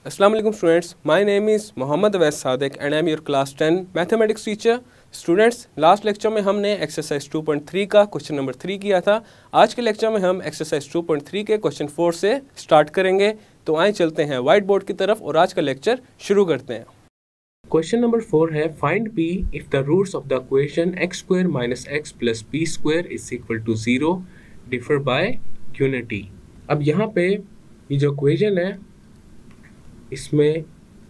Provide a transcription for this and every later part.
Assalamu alaikum students, my name is Mohammad Awais Sadiq and I am your class 10 mathematics teacher. Students, last lecture में हमने exercise 2.3 का question number 3 किया था। आज के lecture में हम एक्सरसाइज 2.3 के क्वेश्चन 4 से स्टार्ट करेंगे। तो आइए चलते हैं वाइट बोर्ड की तरफ और आज का लेक्चर शुरू करते हैं। क्वेश्चन नंबर 4 है find p if the roots of the equation x square minus x plus p square is equal to 0 differ by unity. अब यहाँ पे ये जो इक्वेशन है इसमें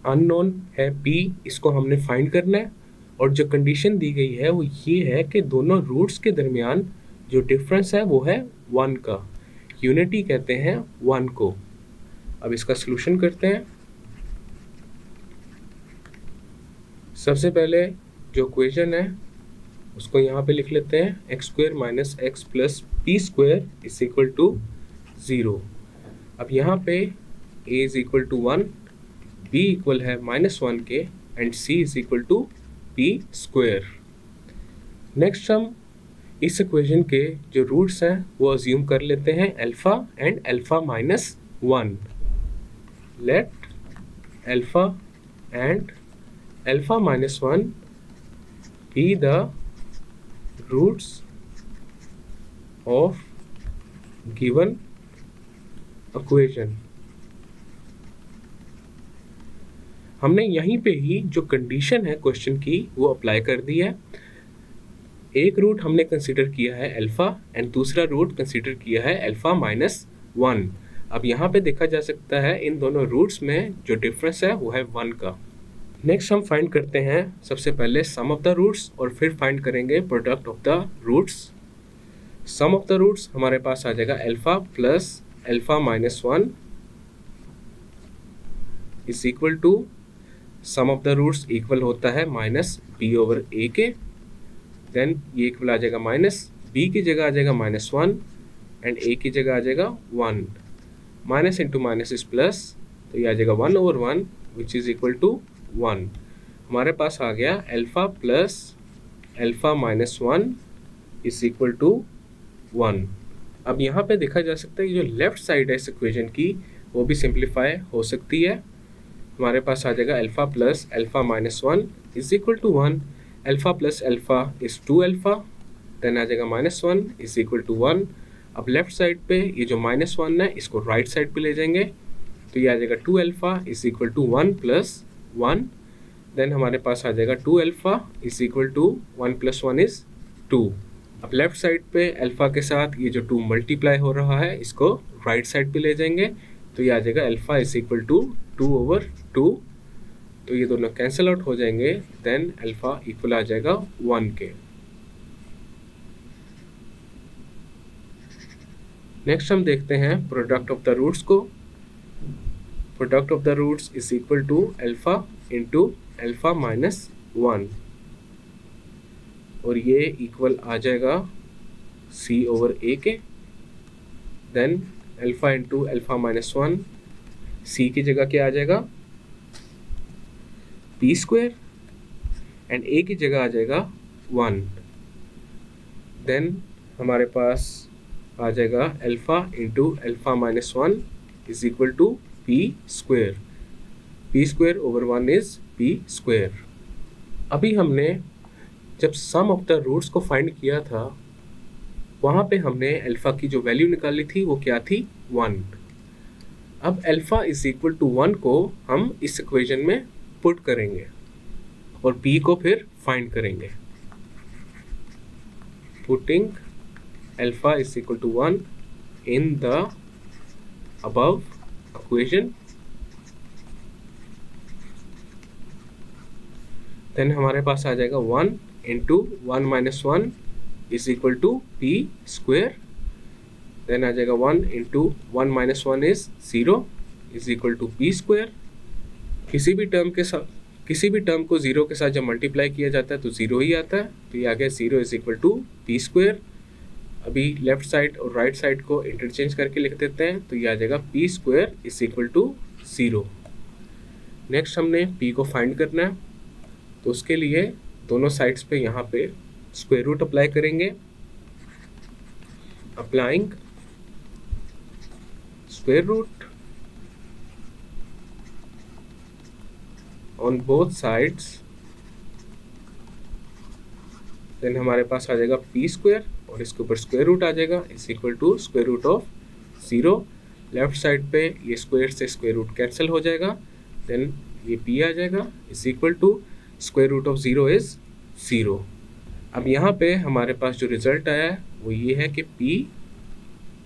अननोन है p, इसको हमने फाइंड करना है और जो कंडीशन दी गई है वो ये है कि दोनों रूट्स के दरमियान जो डिफरेंस है वो है 1 का। यूनिटी कहते हैं 1 को। अब इसका सलूशन करते हैं। सबसे पहले जो इक्वेशन है उसको यहाँ पे लिख लेते हैं x square minus x plus p square is equal to 0। अब यहाँ पे a is equal to 1, b equal है -1 के and c is equal to p square. Next हम इस इक्वेशन के जो रूट्स हैं वो अज्यूम कर लेते हैं alpha and alpha minus 1। Let alpha and alpha minus 1 be the roots of given equation. हमने यहीं पे ही जो कंडीशन है क्वेश्चन की वो अप्लाई कर दी है। एक रूट हमने कंसीडर किया है अल्फा एंड दूसरा रूट कंसीडर किया है अल्फा माइनस 1। अब यहाँ पे देखा जा सकता है इन दोनों रूट्स में जो डिफरेंस है वो है 1 का। नेक्स्ट हम फाइंड करते हैं सबसे पहले सम ऑफ द रूट्स और फिर फाइंड करेंगे product of the roots. Sum of the roots हमारे पास आ जाएगा alpha plus alpha minus 1 is equal to sum of the roots equal होता है माइनस बी ओवर ए के। देन ये इक्वल आ जाएगा माइनस बी की जगह आ जाएगा -1 एंड ए की जगह आ जाएगा 1। Minus into minus is plus, तो ये आ जाएगा 1 over 1 which is equal to 1। हमारे पास आ गया alpha plus alpha minus 1 is equal to 1। अब यहाँ पे देखा जा सकता है कि जो लेफ्ट साइड है इस इक्वेशन की वो भी सिंप्लीफाई हो सकती है। हमारे पास आ जाएगा alpha plus alpha minus 1 is equal to 1। Alpha plus alpha is 2 alpha, then आ जाएगा -1 इज इक्वल टू 1। अब लेफ्ट साइड पे ये जो -1 है इसको राइट साइड पे ले जाएंगे तो ये आ जाएगा 2 alpha is equal to 1 plus 1। Then हमारे पास आ जाएगा 2 alpha is equal to 1 plus 1 is 2। अब लेफ्ट साइड पे अल्फा के साथ ये जो 2 मल्टीप्लाई हो रहा है इसको राइट साइड पे ले जाएंगे तो ये आ जाएगा alpha is equal to 2 over 2। तो ये दोनों कैंसिल आउट हो जाएंगे, देन अल्फा इक्वल आ जाएगा 1 के। नेक्स्ट हम देखते हैं प्रोडक्ट ऑफ द रूट्स को। Product of the roots is equal to alpha into alpha minus 1 और ये इक्वल आ जाएगा c ओवर a के। Then alpha into alpha minus 1, c की जगह क्या आ जाएगा p स्क्वायर एंड a की जगह आ जाएगा 1। देन हमारे पास आ जाएगा alpha into alpha minus 1 is equal to p square. p square over 1 is p square. अभी हमने जब सम ऑफ द रूट्स को फाइंड किया था वहाँ पे हमने अल्फा की जो वैल्यू निकाली थी वो क्या थी 1। अब अल्फा इज इक्वल टू 1 को हम इस इक्वेशन में पुट करेंगे और p को फिर फाइंड करेंगे। Putting alpha is equal to 1 in the above equation, then हमारे पास आ जाएगा 1 into 1 minus 1 is equal to p square. Then आ जाएगा 1 into 1 minus 1 is 0 is equal to p square. किसी भी टर्म को 0 के साथ जब मल्टीप्लाई किया जाता है तो 0 ही आता है, तो ये आ गया 0 is equal to p square. अभी लेफ्ट साइड और राइट साइड को इंटरचेंज करके लिख देते हैं तो ये आ जाएगा p square is equal to 0। Next हमने p को फाइंड करना है तो उसके लिए दोनों साइड्स पे यहाँ पे स्क्वायर रूट अप्लाई करेंगे। Applying square root on both sides, then हमारे पास आ जाएगा पी स्क्वायर और इसके ऊपर स्क्वायर रूट आ जाएगा is equal to square root of 0। Left side पे ये स्क्वायर से स्क्वायर रूट कैंसिल हो जाएगा, देन ये p आ जाएगा is equal to square root of 0 is 0। अब यहाँ पे हमारे पास जो रिजल्ट आया है वो ये है कि p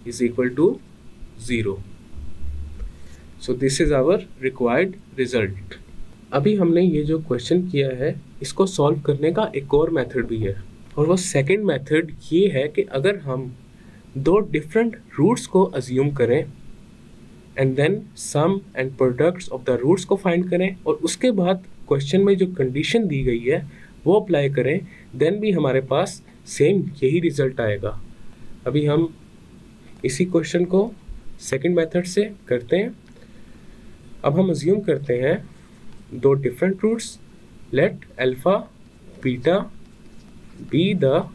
is equal to 0। So this is our required result. अभी हमने ये जो क्वेश्चन किया है इसको सॉल्व करने का एक और मेथड भी है, और वो सेकंड मेथड ये है कि अगर हम दो डिफरेंट रूट्स को अज्यूम करें and then sum and products of the roots को फाइंड करें और उसके बाद क्वेश्चन में जो कंडीशन दी गई है वो अप्लाई करें, देन भी हमारे पास सेम यही रिजल्ट आएगा। अभी हम इसी क्वेश्चन को सेकंड मेथड से करते हैं। अब हम अज्यूम करते हैं दो different roots, let alpha beta be the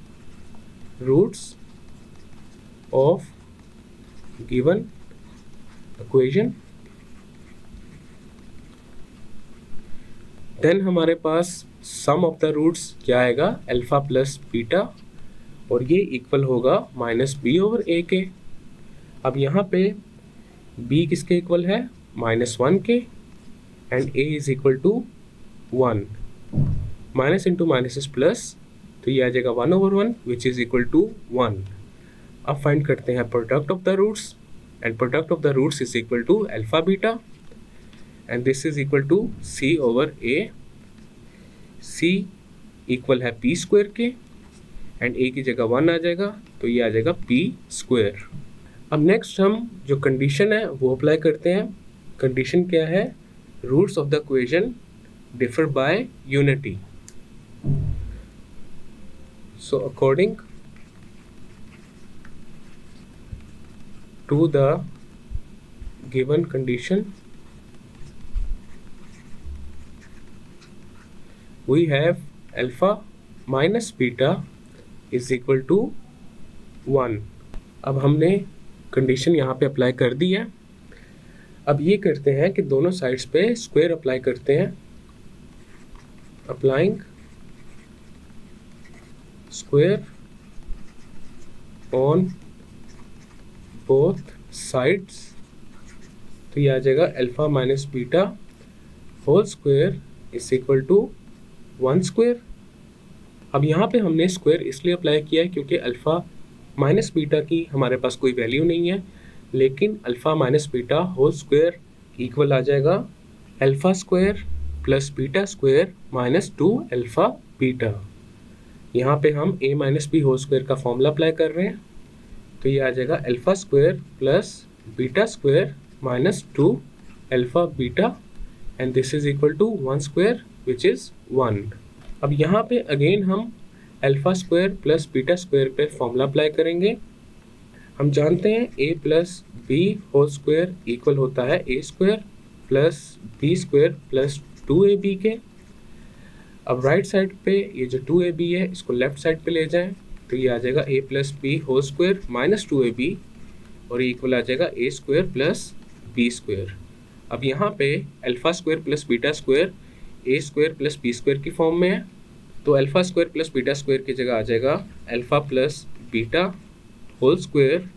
roots of given equation. Then हमारे पास सम ऑफ द रूट्स क्या आएगा, अल्फा प्लस बीटा, और ये इक्वल होगा माइनस बी ओवर ए के। अब यहाँ पे b किसके इक्वल है, -1 के, and a is equal to 1। Minus into minus is plus, तो ये आ जाएगा 1/1 विच इज इक्वल टू 1। अब फाइंड करते हैं product of the roots, and product of the roots is equal to alpha beta, and this is equal to c over a। c equal है p square के, and a की जगह 1 आ जाएगा, तो ये आ जाएगा p स्क्वायर। अब नेक्स्ट हम जो कंडीशन है वो अप्लाई करते हैं। कंडीशन क्या है, roots of the equation differ by unity. So according to the given condition we have alpha minus beta is equal to 1। अब हमने कंडीशन यहाँ पे अप्लाई कर दी है। अब ये करते हैं कि दोनों साइड्स पे स्क्वायर अप्लाई करते हैं। Applying square on both sides, तो ये आ जाएगा alpha minus beta whole square is equal to 1 square. अब यहाँ पे हमने स्क्वायर इसलिए अप्लाई किया है क्योंकि अल्फ़ा माइनस बीटा की हमारे पास कोई वैल्यू नहीं है, लेकिन alpha minus beta whole square equal आ जाएगा alpha square plus beta square minus 2 alpha beta. यहाँ पे हम a minus B whole square का फॉर्मूला अप्लाई कर रहे हैं, तो ये आ जाएगा alpha square plus beta square minus 2 alpha beta, and this is equal to 1 square which is 1। अब यहाँ पे अगेन हम alpha square plus beta square पे फॉर्मूला अप्लाई करेंगे। हम जानते हैं a plus b whole square equal होता है a square plus b square plus 2ab के। अब राइट साइड पे ये जो 2ab है इसको लेफ्ट साइड पे ले जाएं, तो ये आ जाएगा a plus b whole square minus 2ab, और ये इक्वल आ जाएगा a square plus b square. अब यहाँ पे alpha square plus beta square a square plus b square की फॉर्म में है, तो alpha square plus beta square की जगह आ जाएगा alpha plus beta whole square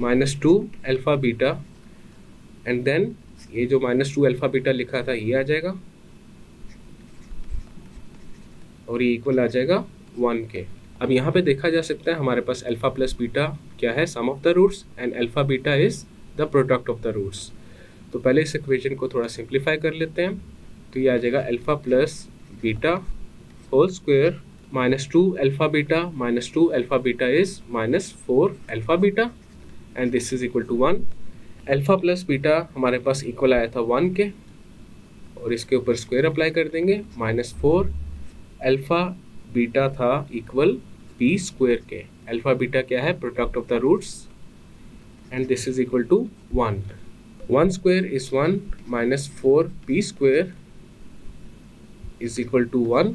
minus 2 alpha beta, and then ये जो माइनस 2 अल्फ़ा बीटा लिखा था ये आ जाएगा, और ये इक्वल आ जाएगा 1 के। अब यहाँ पे देखा जा सकता है हमारे पास अल्फ़ा प्लस बीटा क्या है, sum of the roots, and alpha beta is the product of the roots. तो पहले इस इक्वेशन को थोड़ा सिंप्लीफाई कर लेते हैं, तो ये आ जाएगा alpha plus beta whole square minus 2 alpha beta minus 2 alpha beta is minus 4 alpha beta, and this is equal to 1। Alpha plus beta हमारे पास इक्वल आया था 1 के, और इसके ऊपर स्क्वायर अप्लाई कर देंगे, माइनस 4 अल्फ़ा बीटा था इक्वल बी स्क्वायर के। अल्फ़ा बीटा क्या है, product of the roots, and this is equal to 1। 1 square is 1 minus 4 b square is equal to 1।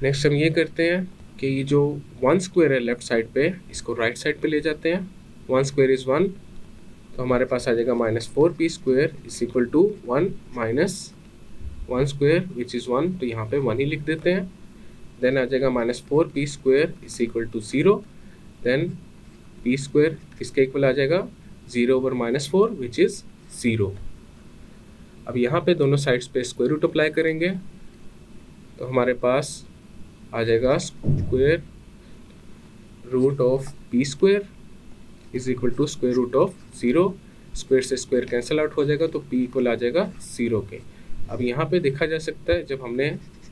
Next हम ये करते हैं कि ये जो 1 स्क्वायर है लेफ्ट साइड पे, इसको राइट साइड पे ले जाते हैं। 1 स्क्वायर इज़ 1, तो हमारे पास आ जाएगा minus 4 p square is equal to 1 minus 1 square which is 1, तो यहाँ पे 1 ही लिख देते हैं। देन आ जाएगा -4p square is equal to 0। Then p square किसके इक्वल आ जाएगा, 0/-4 विच इज़ 0। अब यहाँ पे दोनों साइड्स पे स्क्वायर रूट अप्लाई करेंगे तो हमारे पास आ जाएगा square root of p square is equal to square root of 0। Square से स्क्वायर कैंसिल आउट हो जाएगा तो p इक्वल आ जाएगा 0 के। अब यहाँ पे देखा जा सकता है जब हमने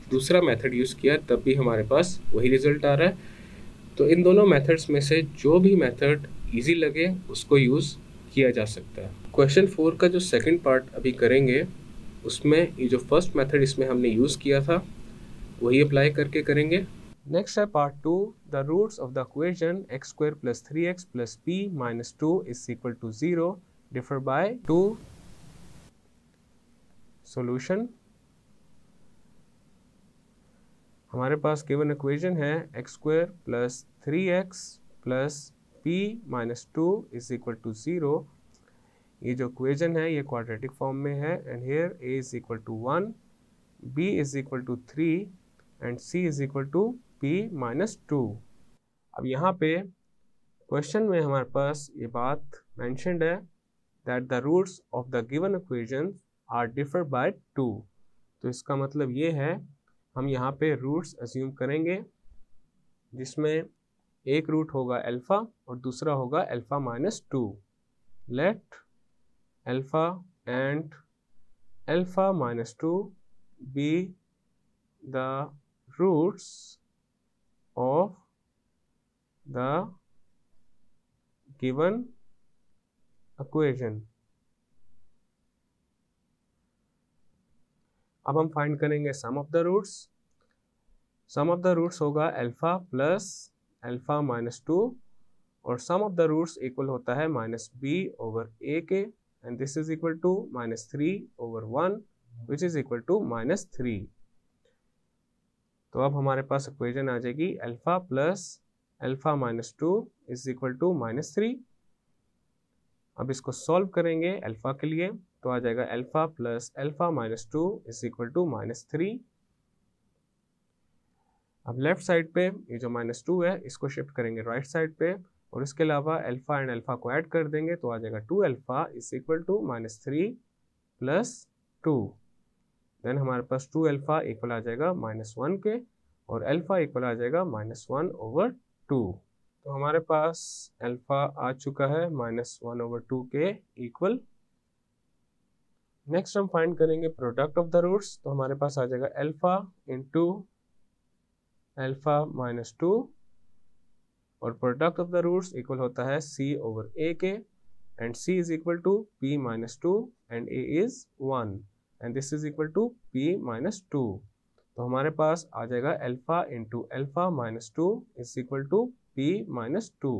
दूसरा मेथड यूज़ किया तब भी हमारे पास वही रिजल्ट आ रहा है। तो इन दोनों मेथड्स में से जो भी मेथड इजी लगे उसको यूज़ किया जा सकता है। क्वेश्चन 4 का जो सेकंड पार्ट अभी करेंगे उसमें ये जो फर्स्ट मेथड इसमें हमने यूज़ किया था वही अप्लाई करके करेंगे। नेक्स्ट है part 2, the roots of the equation x square plus 3x plus p minus 2 is equal to 0 differ by 2 solution. हमारे पास गिवन इक्वेशन है x square plus 3x plus p minus 2 is equal to 0। ये जो equation है ये quadratic form में है and here a is equal to 1, b is equal to 3 and c is equal to p minus 2। अब यहाँ पे क्वेश्चन में हमारे पास ये बात मैंशनड है that the roots of the given equation are differ by 2। तो इसका मतलब ये है हम यहाँ पे रूट्स अज्यूम करेंगे जिसमें एक रूट होगा अल्फ़ा और दूसरा होगा alpha minus 2। Let alpha and alpha minus 2 be the roots of the given equation. अब हम फाइंड करेंगे sum of the roots. Sum of the roots होगा अल्फ़ा प्लस अल्फ़ा माइनस 2 और sum of the roots equal होता है minus b over a के and this is equal to minus 3 over 1 which is equal to minus 3। तो अब हमारे पास equation आ जाएगी alpha plus alpha minus 2 is equal to minus 3। अब इसको सॉल्व करेंगे अल्फ़ा के लिए तो आ जाएगा alpha plus alpha minus 2 is equal to minus 3। अब लेफ्ट साइड पे ये जो माइनस 2 है इसको शिफ्ट करेंगे राइट साइड पे और इसके अलावा अल्फ़ा एंड अल्फ़ा को ऐड कर देंगे तो आ जाएगा 2 alpha is equal to minus 3 plus 2। Then हमारे पास 2 अल्फ़ा इक्वल आ जाएगा माइनस 1 के और अल्फ़ा इक्वल आ जाएगा माइनस 1 ओवर 2। तो हमारे पास अल्फ़ा आ चुका है माइनस 1 ओवर 2 के इक्वल। नेक्स्ट हम फाइंड करेंगे प्रोडक्ट ऑफ द रूट्स। तो हमारे पास आ जाएगा अल्फ़ा इंटू अल्फ़ा माइनस 2 और product of the roots equal होता है c ओवर a के and c is equal to p minus 2 and a is 1 and this is equal to p minus 2। तो हमारे पास आ जाएगा alpha into alpha minus 2 is equal to p minus 2।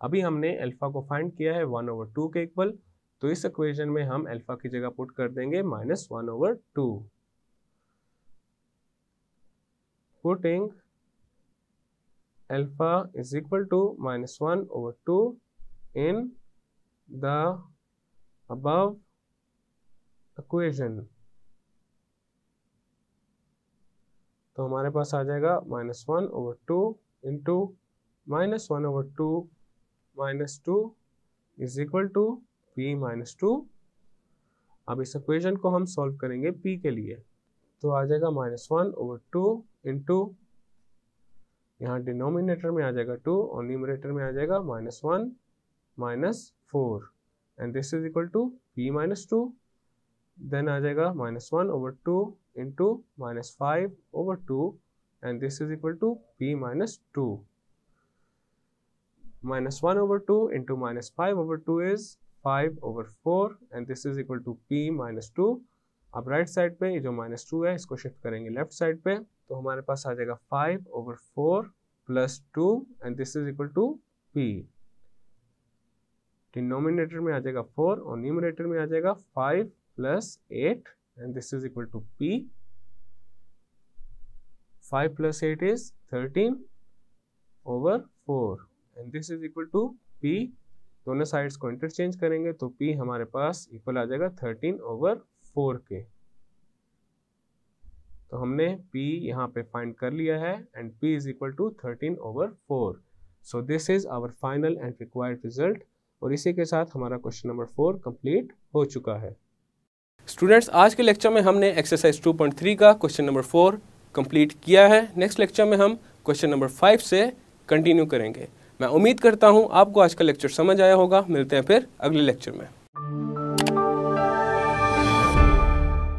अभी हमने अल्फ़ा को फाइंड किया है 1 ओवर 2 के इक्वल, तो इस इक्वेशन में हम अल्फ़ा की जगह पुट कर देंगे minus 1 over 2। Putting alpha is equal to minus 1 over 2 in the above equation। तो हमारे पास आ जाएगा minus 1 over 2 into minus 1 over 2 minus 2 is equal to p minus 2। अब इस इक्वेशन को हम सॉल्व करेंगे p के लिए तो आ जाएगा माइनस 1 ओवर 2 इंटू यहाँ डिनोमिनेटर में आ जाएगा 2 और न्यूमरेटर में आ जाएगा minus 1 minus 4 and this is equal to p minus 2। Then आ जाएगा minus 1 over 2 into minus 5 over 2 and this is equal to p minus 2। Minus 1 over 2 into minus 5 over 2 is 5 over 4 and this is equal to p minus 2। अब right side पे ये जो minus 2 है इसको shift करेंगे left side पे तो हमारे पास आ जाएगा 5 over 4 plus 2 and this is equal to p। Denominator में आ जाएगा 4 और न्यूमरेटर में आ जाएगा 5 plus 8 and this is equal to p। 5 plus 8 is 13 over 4 and this is equal to p। दोनों साइड्स को इंटरचेंज करेंगे तो p हमारे पास इक्वल आ जाएगा 13 ओवर 4 के। तो हमने P यहाँ पे फाइंड कर लिया है and P is equal to 13/4। So this is our final and required result. और इसी के साथ हमारा क्वेश्चन नंबर 4 कंप्लीट हो चुका है। स्टूडेंट्स, आज के लेक्चर में हमने एक्सरसाइज 2.3 का क्वेश्चन नंबर 4 कंप्लीट किया है। नेक्स्ट लेक्चर में हम क्वेश्चन नंबर 5 से कंटिन्यू करेंगे। मैं उम्मीद करता हूँ आपको आज का लेक्चर समझ आया होगा। मिलते हैं फिर अगले लेक्चर में।